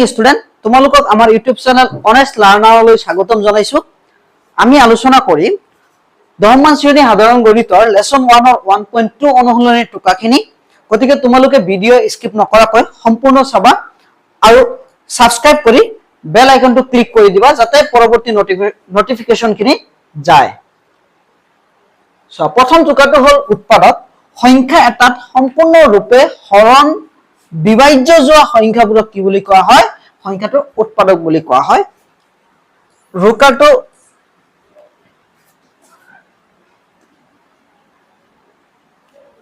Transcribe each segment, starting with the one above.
Morning student, তোমালোকক আমাৰ YouTube channel honest লাৰ্ণাৰলৈ স্বাগতম জনাইছো। আমি আলোচনা কৰিম 10মান শ্ৰেণী সাধাৰণ গণিতৰ লেসন 1ৰ 1.2 অনুশীলনীৰ টুকাখিনি। গতিকে তোমালোকে ভিডিও স্কিপ নকৰাকৈ সম্পূৰ্ণ চাবা আৰু সাবস্ক্ৰাইব কৰি বেল আইকনটো ক্লিক কৰি দিবা যাতে পৰৱৰ্তী নটিফিকেশনখিনি যায়। সো প্ৰথম টুকাটো হ'ল উৎপাদক। সংখ্যা এটাত সম্পূৰ্ণৰূপে হৰণ বিভাজ্য যোৱা সংখ্যাবোৰক কি বুলি কোৱা হয়? সংখ্যাটোৰ উৎপাদক বুলি কোৱা হয়। ৰুকাটো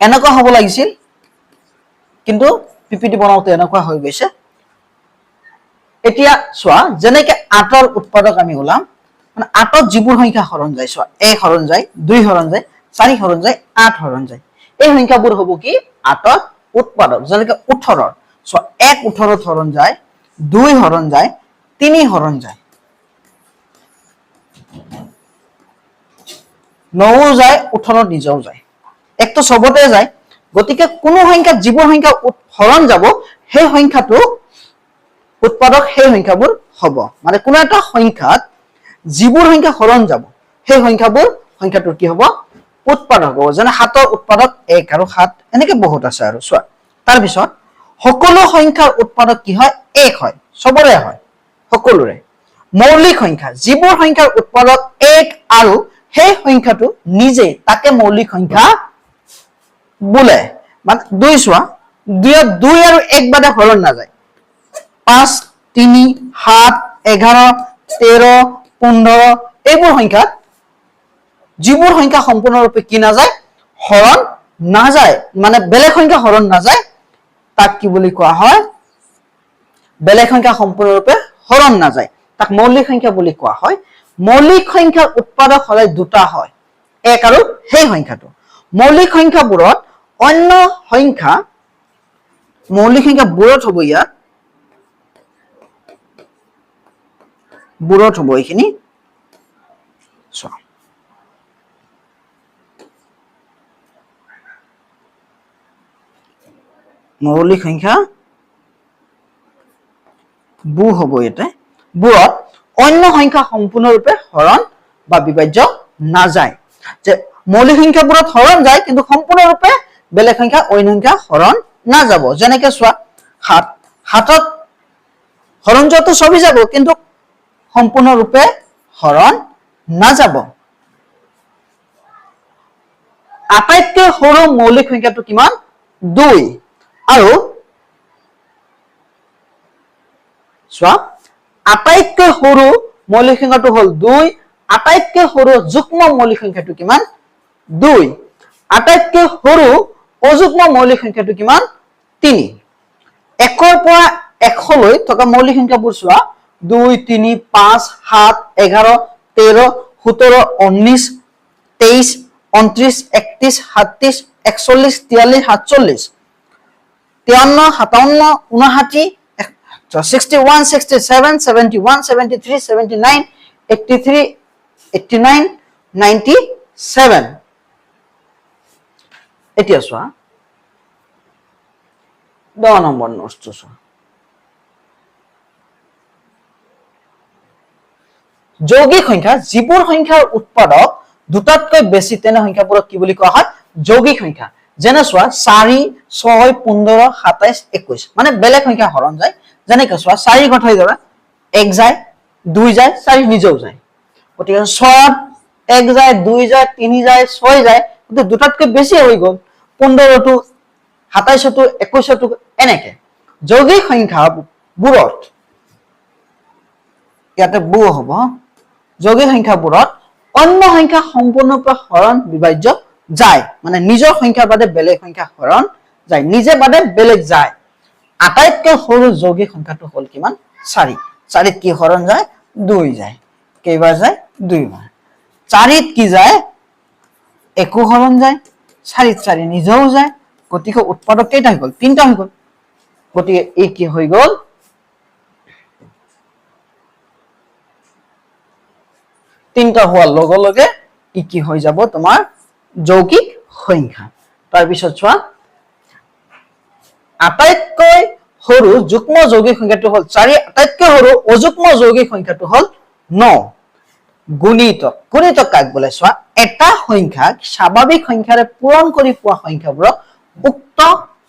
এনেকুৱা হ'ব লাগিছিল, কিন্তু পিপিটি বনাওতে এনেকুৱা হৈ গৈছে। এতিয়া চোৱা, যেনেকে 8ৰ উৎপাদক আমি ওলাম, মানে 8ত যিবোৰ সংখ্যা হৰণ যায়, চোৱা 1 হৰণ যায়, 2 হৰণ যায়, 4 হৰণ যায়, 8 হৰণ যায়, এই সংখ্যাবোৰ হ'ব কি 8ৰ উৎপাদক। যেনেকে 18ৰ চোৱা 1 18ত হৰণ যায়, 2 হৰণ যায়, 3 হৰণ যায়, 9 যায়, 18ত নিজেও যায়, একটো সবতে যায়। গতিকে কোনো সংখ্যা যিবোৰ সংখ্যা হৰণ যাব সেই সংখ্যাটো উৎপাদক সেই সংখ্যাবোৰ হ'ব। মানে কোনো এটা সংখ্যাত যিবোৰ সংখ্যা হৰণ যাব সেই সংখ্যাটোৰ কি হ'ব? উৎপাদক হ'ব। যেনে 7ৰ উৎপাদক 1 আৰু 7, এনেকে বহুত আছে আৰু চোৱা। তাৰ পিছত সকলো সংখ্যাৰ উৎপাদক কি হয়? 1 হয়, সবৰে হয়, সকলোৰে। মৌলিক সংখ্যা, যিবোৰ সংখ্যাৰ উৎপাদক 1 আৰু সেই সংখ্যাটো নিজে, তাকে মৌলিক সংখ্যা বোলে। মানে 2 চোৱা, 2 আৰু 1 বাদে হৰণ নাযায়। 5 3 7 11 13 15 এইবোৰ সংখ্যাত যিবোৰ সংখ্যা সম্পূৰ্ণৰূপে কি নাযায়? হৰণ নাযায়, মানে বেলেগ সংখ্যা হৰণ নাযায়, তাক কি বুলি কোৱা হয়? বেলেগ সংখ্যা সম্পূৰ্ণৰূপে হৰণ নাযায়, তাক মৌলিক সংখ্যা বুলি কোৱা হয়। মৌলিক সংখ্যাৰ উৎপাদক হলে দুটা হয়, 1 আৰু সেই সংখ্যাটো। মৌলিক সংখ্যাবোৰত অন্য সংখ্যা, মৌলিক সংখ্যা বোৰত হ'ব, ইয়াত বোৰত হ'ব এইখিনি। চোৱা, মৌলিক সংখ্যা বু হ'ব ইয়াতে। বোৰত অন্য সংখ্যা সম্পূৰ্ণৰূপে হৰণ বা বিভাজ্য নাযায়। যে মৌলিক সংখ্যাবোৰত হৰণ যায়, কিন্তু সম্পূৰ্ণৰূপে বেলেগ সংখ্যা অন্য সংখ্যা হৰণ নাযাব। যেনেকে চোৱা 7ত হৰণ যোৱাটো চবি যাব, কিন্তু সম্পূৰ্ণৰূপে হৰণ নাযাব। আটাইতকৈ সৰু মৌলিক সংখ্যাটো কিমান? 2। আৰু চোৱা, আটাইতকৈ সৰু মৌলিক সংখ্যাটো হ'ল 2, আটাইতকৈ সৰু যুগ্ম মৌলিক সংখ্যাটো কিমান? 2। আটাইতকৈ সৰু অযুগ্ম মৌলিক সংখ্যাটো কিমান? 3। 1ৰ পৰা 100 লৈ থকা মৌলিক সংখ্যাবোৰ চোৱা, 2 3 5 7 11 13 17 19 23 29 31 37 41 43 47 53 57 59 61 67 71 73 79 83 89 97। এতিয়া চোৱা 10 নম্বৰ নোটটো চোৱা। যৌগিক সংখ্যা, যিবোৰ সংখ্যাৰ উৎপাদক দুটাতকৈ বেছি তেনে সংখ্যাবোৰক কি বুলি কোৱা হয়? যৌগিক সংখ্যা। যেনে চোৱা 4 6 15 27 21, মানে বেলেগ সংখ্যা হৰণ যায়। যেনেকে চোৱা 4 গঠাই ধৰা 1 যায়, 2 যায়, 4 নিজেও যায়। গতিকে 6 1 যায়, 2 যায়, 3 যায়, 6 যায়, কিন্তু দুটাতকৈ বেছি হৈ গ'ল। 15টো 27টো 21টো এনেকে। যৌগিক সংখ্যাবোৰত ইয়াতে বু হ'ব। যৌগিক সংখ্যাবোৰত অন্য সংখ্যা সম্পূৰ্ণৰূপে হৰণ বিভাজ্য যায়, মানে নিজৰ সংখ্যা বাদে বেলেগ সংখ্যা হৰণ যায়, নিজে বাদে বেলেগ যায়। আটাইতকৈ সৰু যৌগিক সংখ্যাটো হ'ল কিমান? 4। 4ত কি হৰণ যায়? 2 যায়। কেইবাৰ যায়? 2 বাৰ। 4ত কি যায়? 1 হৰণ যায়, 4ত 4 নিজেও যায়। গতিকে উৎপাদক কেইটা হৈ গ'ল? 3টা হৈ গ'ল। গতিকে এই কি হৈ গ'ল? 3টা হোৱাৰ লগে লগে ই কি হৈ যাব? তোমাৰ যৌগিক সংখ্যা। তাৰ পিছত চোৱা, আটাইতকৈ সৰু যুগ্ম যৌগিক সংখ্যাটো হ'ল 4 আটাইতকৈ সৰু অযুগ্ম যৌগিক সংখ্যাটো হ'ল 9 গুণিতক গুণিতক কাক বোলে চোৱা এটা সংখ্যাক স্বাভাৱিক সংখ্যাৰে পূৰণ কৰি পোৱা সংখ্যাবোৰক উক্ত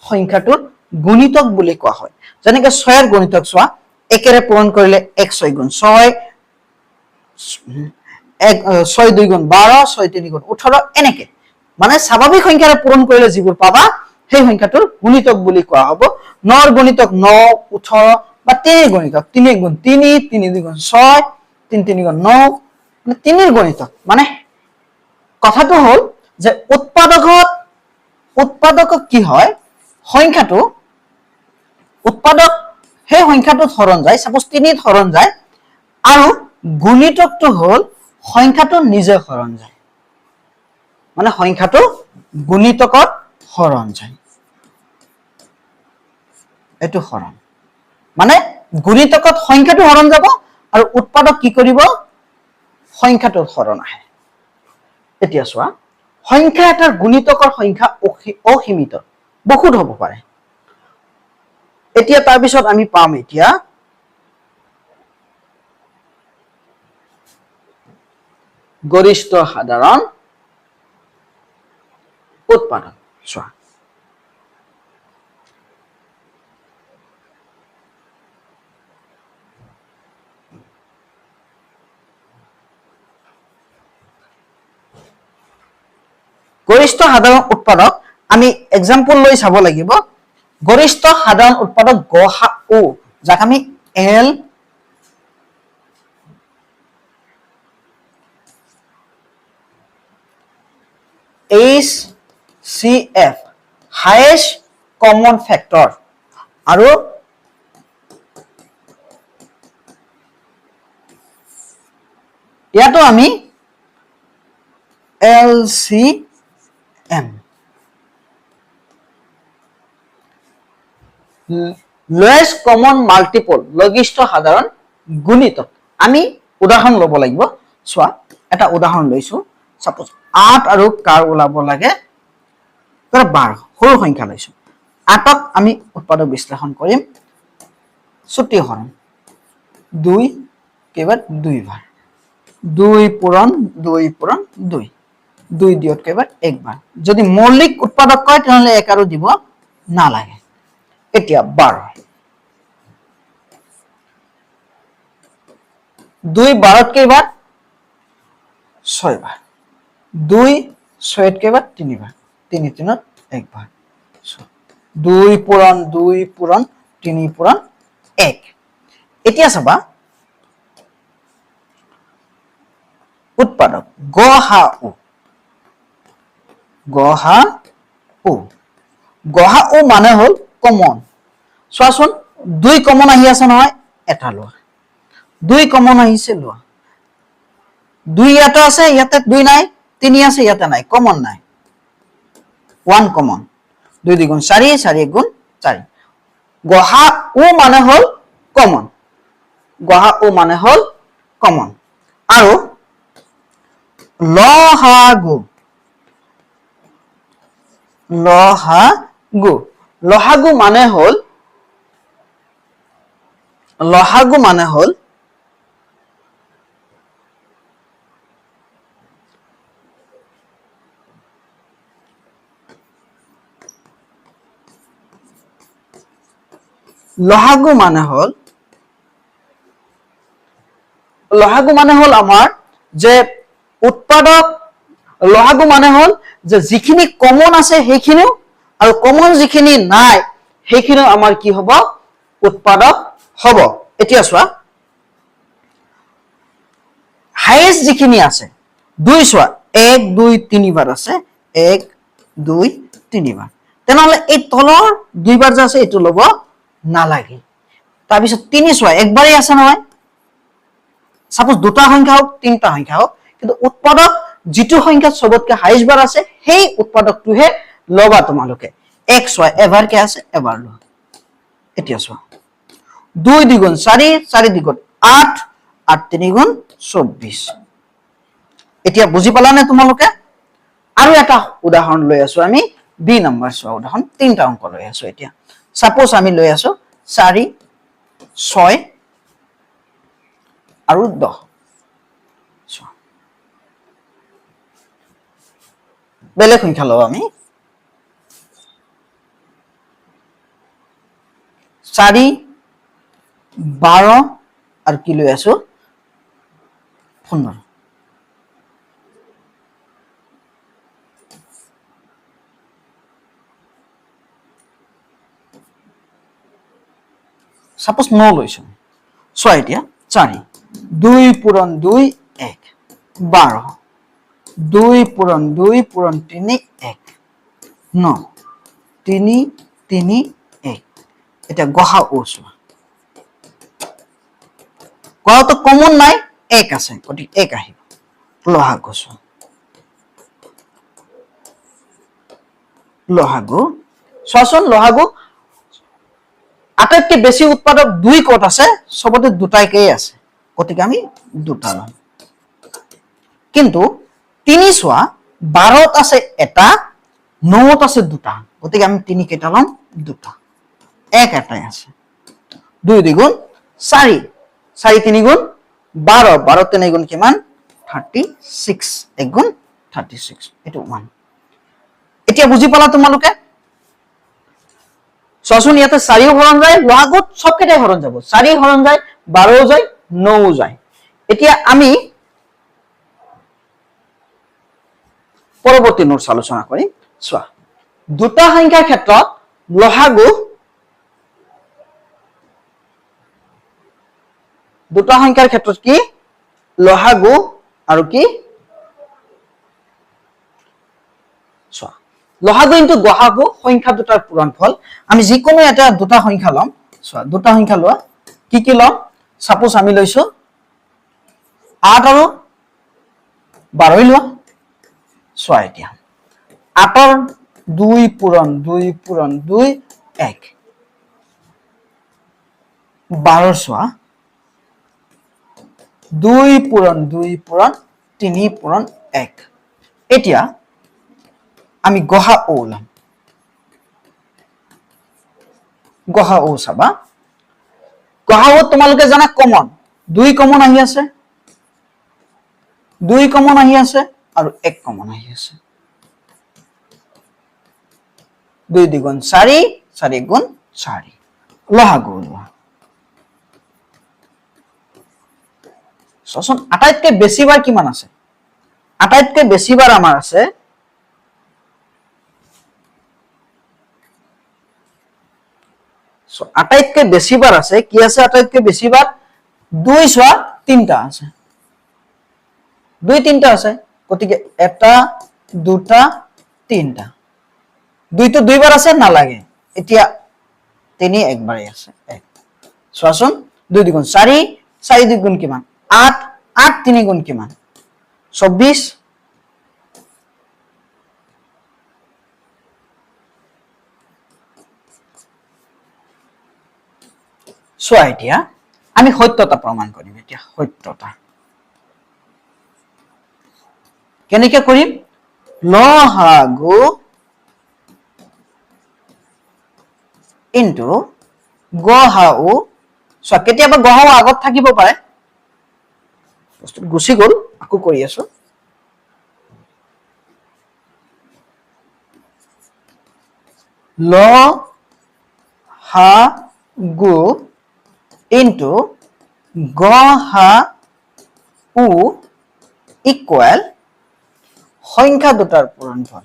সংখ্যাটোৰ গুণিতক বুলি কোৱা হয় যেনেকৈ 6 এৰ গুণিতক চোৱা 1 এৰে পূৰণ কৰিলে 1 6 গুণ 6 6 2 গুণ 12 6 3 গুণ 18 এনেকে মানে স্বাভাৱিক সংখ্যাৰে পূৰণ কৰিলে যিবোৰ পাবা সেই সংখ্যাটোৰ গুণিতক বুলি কোৱা হ'ব 9 এর গুণিতক 9 18 বা 3 এর গুণিতক 3 গুণ 3 3 2 গুণ 6 3 3 গুণ 9 মানে 3 এর গুণিতক মানে কথাটো হল যে উৎপাদক কি হয় সংখ্যাটো উৎপাদক সেই সংখ্যাটোত হৰণ যায় সাপোজ 3 ত হৰণ যায় আৰু গুণিতকটো হল সংখ্যাটো নিজে হৰণ যায় মানে সংখ্যাটো গুণিতকত হৰণ যায় এটো হৰণ মানে গুণিতকত সংখ্যাটো হৰণ যাব আৰু উৎপাদক কি কৰিব সংখ্যাটোৰ হৰণ আহে এতিয়া চোৱা সংখ্যা এটাৰ গুণিতকৰ সংখ্যা অসীমিত বহুত হ'ব পাৰে এতিয়া তাৰ পিছত আমি পাম এতিয়া গৰিষ্ঠ সাধাৰণ উৎপাদক চোৱা গৰিষ্ঠ সাধাৰণ উৎপাদক আমি এক্সাম্পল লৈ চাব লাগিব গৰিষ্ঠ সাধাৰণ উৎপাদক গসাউ যাক আমি L H C F highest common factor আৰু ইয়াতো আমি L C M lowest common multiple লঘিষ্ঠ সাধাৰণ গুণিতক আমি উদাহৰণ লব লাগিব চোৱা এটা উদাহৰণ লৈছো সাপোজ 8 আৰু কাৰ ওলাব লাগে 12 সৰু সংখ্যা লৈছো 8ক আমি উৎপাদক বিশ্লেষণ কৰিম ছুটি হৰণ 2 কেইবাৰ 2 বাৰ 2 পূৰণ 2 2 দিয়ত কেইবাৰ 1 বাৰ যদি মৌলিক উৎপাদক কয় তেনলে 1 আৰু দিব নালাগে এতিয়া 12 2 12ত কেইবাৰ 6 বাৰ 2 6ত কেইবাৰ 3 বাৰ 3 3ত 1 বাৰ 2 পূৰণ 3 পূৰণ 1 এতিয়া চাবা উৎপাদক গহাউ মানে হল কমন চোৱাচোন 2 কমন আহি আছে নহয় এটা লোৱা 2 কমন আহিছে লোৱা 2 ইয়াতে আছে ইয়াতে 2 নাই 3 আছে ইয়াতে নাই কমন নাই 1 কমন 2 2 গুণ 4 4 1 গুণ 4 গহাউ মানে হল কমন আৰু লহাগু মানে হল আমাৰ যে উৎপাদক লহাগু মানে হল যে যিখিনি কমন আছে সেইখিনিও আৰু কমন যিখিনি নাই সেইখিনিও আমাৰ কি হ'ব উৎপাদক হ'ব এতিয়া চোৱা হাইয়েষ্ট যিখিনি আছে 2 চোৱা 1 2 3 বাৰ আছে 1 2 3 বাৰ তেনহলে এই তলৰ 2 বাৰ যে আছে এটো লব নালাগে তাৰ পিছত 3 চোৱা একবাৰই আছে নহয় সাপোজ দুটা সংখ্যা হোক তিনটা সংখ্যা হোক কিন্তু উৎপাদক যিটো সংখ্যা সবতকে হাইয়েষ্ট বাৰ আছে সেই উৎপাদকটোহে লবা তোমালোকে এক ছয় এবাৰ কে আছে এবাৰ ল এতিয়া চোৱা 2 দ্বিগুণ 4 4 দ্বিগুণ 8 8 3 গুণ 24 এতিয়া বুজি পালানে তোমালোকে আৰু এটা উদাহৰণ লৈ আছো আমি বি নম্বৰ চোৱা উদাহৰণ তিনটা অংক লৈ আছো এতিয়া সাপোজ আমি লৈ আছো 4 6 আৰু 10 বেলেগ সংখ্যা লও আমি 4 12 আৰু কি লৈ আছো 15 সাপোজ 9 লৈছো চোৱা এতিয়া 4 2 পূৰণ 2 1 12 2 পূৰণ 2 পূৰণ 3 1 9 3 3 1 এটা গহা ওছো গহাটো কমন নাই 1 আছে গতি 1 আহিব লহাগু চোৱাচোন লহাগু আটাইতকৈ বেছি উৎপাদক 2 কত আছে সবতে দুটাইকেই আছে গতিকে আমি দুটা লম কিন্তু 3 চোৱা 12ত আছে এটা 9ত আছে দুটা গতিকে আমি 3 কেইটা লম দুটা এক এটাই আছে 2 দ্বিগুণ 4 4 3 গুণ 12 12 3 গুণ কিমান 36 1 গুণ 36 এটো 1 এতিয়া বুজি পালা তোমালোকে চোৱাচোন ইয়াতে 4 হৰণ যায় লহাগুত সব কেইটাই হৰণ যাব 4 হৰণ যায় 12 যায় 9 যায় এতিয়া আমি পৰৱৰ্তী নোটছ আলোচনা কৰিম চোৱা দুটা সংখ্যাৰ ক্ষেত্ৰত লহাগু দুটা সংখ্যাৰ ক্ষেত্ৰত কি লহাগু আৰু কি চোৱা লহাগু ইনটু গহাগু সংখ্যা দুটাৰ পূৰণফল আমি যিকোনো এটা দুটা সংখ্যা লম চোৱা দুটা সংখ্যা লোৱা কি লম সাপোজ আমি লৈছো 8 আৰু 12 লোৱা চোৱা এতিয়া 8 ৰ 2 পূৰণ 2 পূৰণ 2 1 12 চোৱা 2 পূৰণ 2 পূৰণ 3 পূৰণ 1 এতিয়া আমি গহা ও লম গহা ও চাবা গহা ও তোমালোকে জানা কমন 2 কমন আহি আছে 2 কমন আহি আছে আৰু 1 কমন আহি আছে 2 দ্বিগুণ 4 4 গুণ 4 লহাগু লোৱা চোৱাচোন আটাইতকৈ বেছি বাৰ কিমান আছে আটাইতকৈ বেছি বাৰ আমাৰ আছে আটাইতকৈ বেছি বাৰ আছে কি আছে আটাইতকৈ বেছি বাৰ 2 চোৱা 3টা আছে 2 3টা আছে গতিকে এটা দুটা তিনটা 2 তো 2 বাৰ আছে নালাগে এতিয়া 3 একবাৰই আছে 1 চোৱাচোন 2 দ্বিগুণ 4 4 দ্বিগুণ কিমান 8 8 3 গুণ কিমান 24 চোৱা এতিয়া আমি সত্যতা প্ৰমাণ কৰিম এতিয়া সত্যতা কেনেকৈ কৰিম লহাগু ইনটু গহাও চোৱা কেতিয়াবা গহাও আগত থাকিব পাৰে বস্তু গুছি গল আকো কৰি আছো লহাগু ইনটু গহাও ইকুৱেল সংখ্যা দুটাৰ পূৰণফল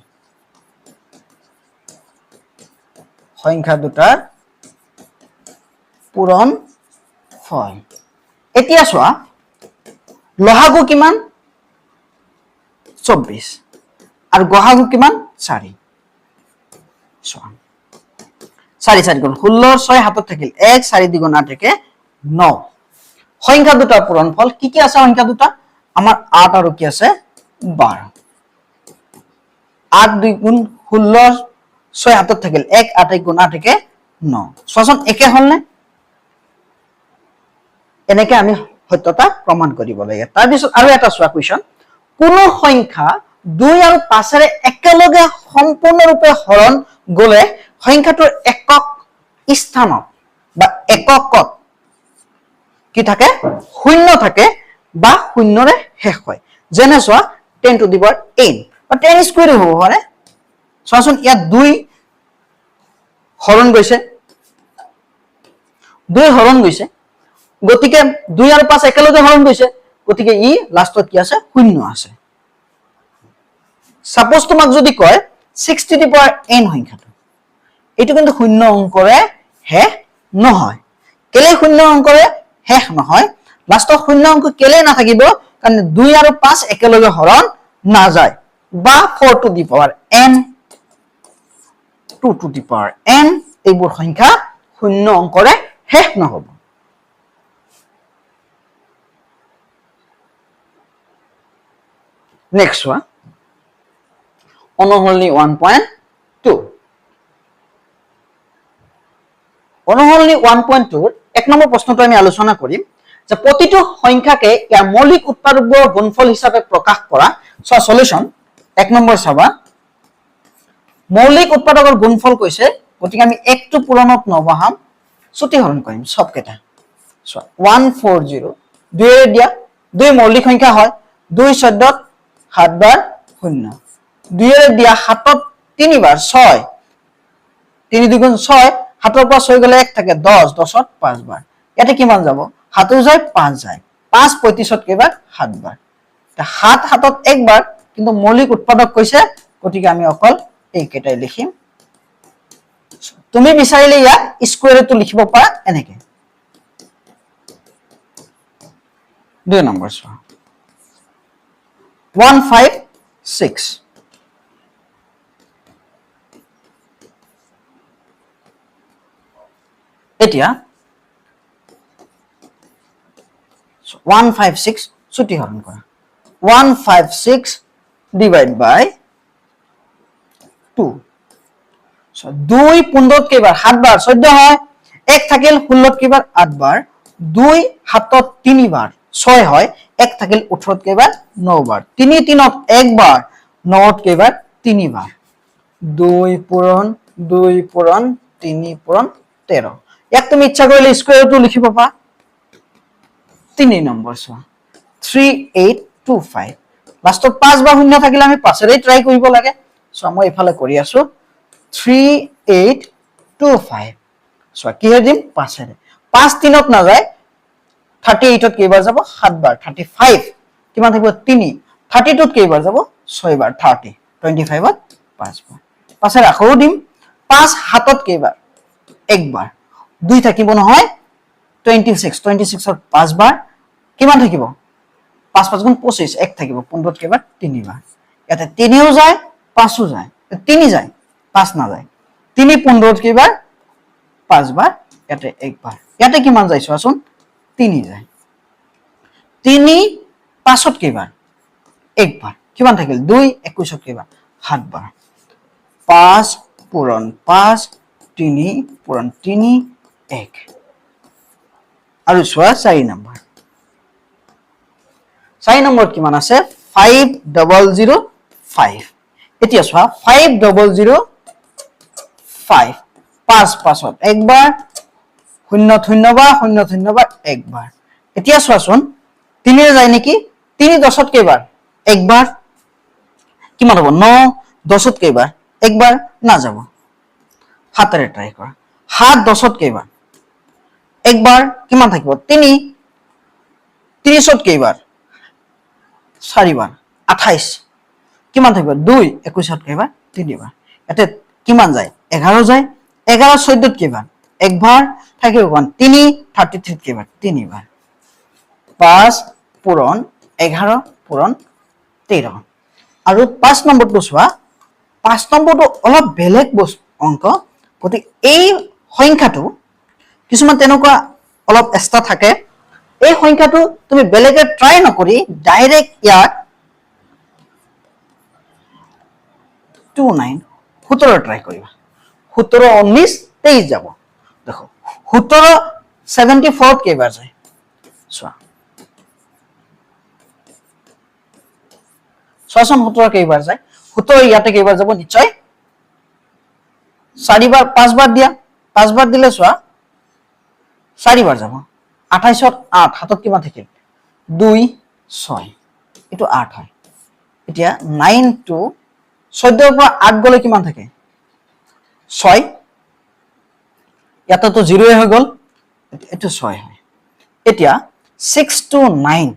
সংখ্যা দুটাৰ পূৰণফল এতিয়া চোৱা লহাগু কিমান 24 আৰু গহাগু কিমান 4 চোৱা 4 4 গুণ 16 6 হাতত থাকিল 1 4 দ্বিগুণ 8 থেকে 9 সংখ্যা দুটাৰ পূৰণফল কি আছে সংখ্যা দুটা আমাৰ 8 আৰু কি আছে 12 8 2 গুণ 16 6 হাতত থাকিল 1 8 গুণ 8 থেকে 9 চোৱাচোন একে হল নে এনেকে আমি সত্যতা প্ৰমাণ কৰিব লাগে তাৰ পিছত আৰু এটা চোৱা কোৱেশ্চন কোন সংখ্যা 2 আৰু 5 ৰে একেলগে সম্পূৰ্ণৰূপে হৰণ গলে সংখ্যাটোৰ একক স্থানত বা এককত কি থাকে শূন্য থাকে বা শূন্যৰে শেষ হয় যেনে চোৱা 10 to the power n বা 10 স্কয়াৰ হ'ব পাৰে চোৱাচোন ইয়াত 2 হৰণ গৈছে 2 হৰণ গৈছে গতিকে 2 আৰু 5 একেলগে হৰণ গৈছে গতিকে ই লাষ্টত কি আছে শূন্য আছে সাপোজ তোমাক যদি কয় 6 to the power n সংখ্যাটো এটো কিন্তু শূন্য অংকৰে শেষ নহয় কেলে শূন্য অংকৰে শেষ নহয় লাষ্টত শূন্য অংক কেলে নাথাকিব কাৰণ 2 আৰু 5 একেলগে হৰণ না যায় বা 4 to the power n 2 to the power n এইবোৰ সংখ্যা শূন্য অংকৰে শেষ নহব নেক্সট ওয়ান অনুসৰণ 1.2 অনুসৰণ 1.2 এক নম্বৰ প্ৰশ্নটো আমি আলোচনা কৰিম যে প্ৰতিটো সংখ্যাকে ইয়াৰ মৌলিক উৎপাদকৰ গুণফল হিচাপে প্ৰকাশ কৰা সলিউশন এক নম্বৰ চাবা মৌলিক উৎপাদকৰ গুণফল কৈছে গতিকে আমি একটো পূৰণত নবহাম ছুটি হৰণ কৰিম সবকেটা 140 2 এৰ দিয়া 2 মৌলিক সংখ্যা হয় 2 14 7 বাৰ 0 2 এৰ দিয়া 7ত 3 বাৰ 6 3 2 গুণ 6 7ৰ পৰা 6 গলে 1 থাকে 10 10ত 5 বাৰ ইয়াতে কিমান যাব 7 যায় 5 যায় 5 35ত কেইবাৰ 7 বাৰ তা 7 7ত 1 বাৰ কিন্তু মৌলিক উৎপাদক কৈছে গতিকে আমি অকল এই কেটাই লিখিম তুমি বিচাৰিলে ইয়া স্কয়াৰটো লিখিব পাৰা এনেকে 2 নম্বৰ 156 এতিয়া 156 ছুটি হৰণ কৰা 156 ডিভাইড বাই 2 সো 2 15ত কেইবাৰ 7 বাৰ 14 হয় 1 থাকিল 16ত কেইবাৰ 8 বাৰ 2 7ত 3 বাৰ 6 হয় 1 থাকিল 18ত কেইবাৰ 9 বাৰ 3 3ত 1 বাৰ 9ত কেইবাৰ 3 বাৰ 2 পূৰণ 3 পূৰণ 13 ইয়াক তুমি ইচ্ছা কৰিলে স্কয়াৰটো লিখিব পাৰা 3 নম্বৰ চোৱা 3825 লাষ্টত 5 বা 0 থাকিলে আমি 5 এৰে ট্ৰাই কৰিব লাগে সো মই ইফালে কৰি আছো 3825 সো কি হৈ দিম 5 এৰে 5 3ত না যায় 38ত কেইবাৰ যাব 7 বাৰ 35 কিমান থাকিব 3 32ত কেইবাৰ যাব 6 বাৰ 30 25ত 5 বাৰ 5 এৰ আকৌ দিম 5 7ত কেইবাৰ 1 বাৰ 2 থাকিব নহয় 26 26ত 5 বাৰ কিমান থাকিব 5 5 গুণ 25 1 থাকিব 15ত কেইবাৰ 3 বাৰ ইয়াতে 3ও যায় 5ও যায় 3 যায় 5 না যায় 3 15ত কেইবাৰ 5 বাৰ ইয়াতে 1 বাৰ ইয়াতে কিমান যায় চোৱাচোন 3 যায় 3 5ত কেইবাৰ 1 বাৰ কিমান থাকিল 2 21ত কেইবাৰ 7 বাৰ 5 পূৰণ 5 3 পূৰণ 3 1 আৰু চোৱা 4 নম্বৰ 4 নম্বৰত কিমান আছে 5005 এতিয়া চোৱা 5005 5 5ত 1 বাৰ 0 0 বাৰ 0 0 বাৰ 1 বাৰ এতিয়া চোৱাচোন 3 এ যায় নেকি 3 10ত কেইবাৰ 1 বাৰ কিমান হ'ব 9 10ত কেইবাৰ 1 বাৰ না যাব 7 এৰে ট্ৰাই কৰা 7 10ত কেইবাৰ 1 বাৰ কিমান থাকিব 3 30ত কেইবাৰ 4 বাৰ 28 কিমান থাকিব 2 21ত কেইবাৰ 3 বাৰ এতে কিমান যায় 11 যায় 11 14ত কেইবাৰ 1 বাৰ থাকিব কোন 3 33ত কেইবাৰ 3 বাৰ 5 পূৰণ 11 পূৰণ 13 আৰু 5 নম্বৰটো চোৱা 5 নম্বৰটো অলপ বেলেগ অংক গতিকে এই সংখ্যাটো কিছুমান তেনেকুৱা অলপ এক্সট্ৰা থাকে এই সংখ্যাটো তুমি বেলেগে ট্ৰাই নকৰি ডাইৰেক্ট ইয়াত 29 17 ট্ৰাই কৰিবা 17 19 23 যাব দেখো 17 74ত কেইবাৰ যায় চোৱা চোৱাচোন 17 কেইবাৰ যায় 17 ইয়াতে কেইবাৰ যাব নিশ্চয় 4 বাৰ 5 বাৰ দিয়া 5 বাৰ দিলে চোৱা 4 বাৰ যাব 28ত 8 হাতত কিমান থাকিল 2 6 এটো 8 হয় এতিয়া 9 টু 14 পৰা 8 গলে কিমান থাকে 6 ইয়াতে তো 0 হৈ গল এটো 6 হয় এতিয়া 6 টু 9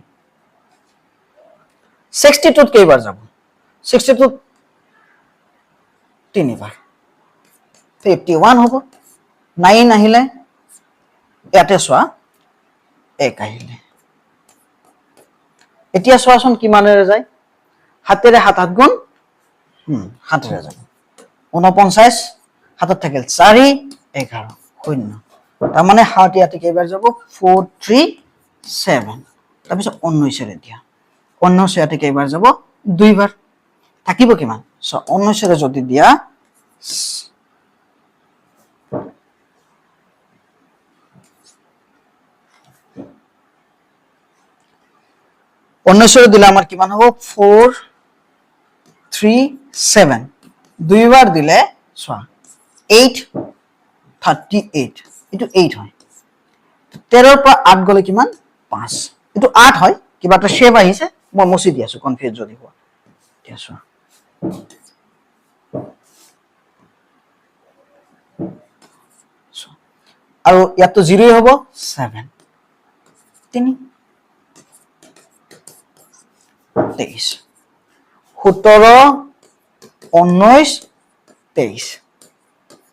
62 ত কেইবাৰ যাব 62 তিনিবাৰ 51 হ'ব 9 আহিলে ইয়াতে চোৱা 1 আহিলে এতিয়া চোৱাচোন কিমানেৰে যায় হাতেৰে 7 গুণ 7ৰে যাব 49 হাতত থাকিল 4 11 শূন্য তাৰ মানে হাত ইয়াতে কেইবাৰ যাব 4 3 7 তাৰপিছত 19 ৰে দিয়া 19 ইয়াতে কেইবাৰ যাব দুইবাৰ থাকিব কিমান 19 ৰে যদি দিয়া 19 রে দিলে আমার কিমান হবো 4 3 7 দুইবার দিলে সোয়া 8 38 এটো 8 হয় 13 ৰ পৰা 8 গলে কিমান 5 এটো 8 হয় কিবাটা শেপ আহিছে মই মুছি দি আছো কনফিউজ যদি হোৱা দিয়া সোয়া আৰু ইয়াতো 0 হ'ব 7 3 23 17 19 23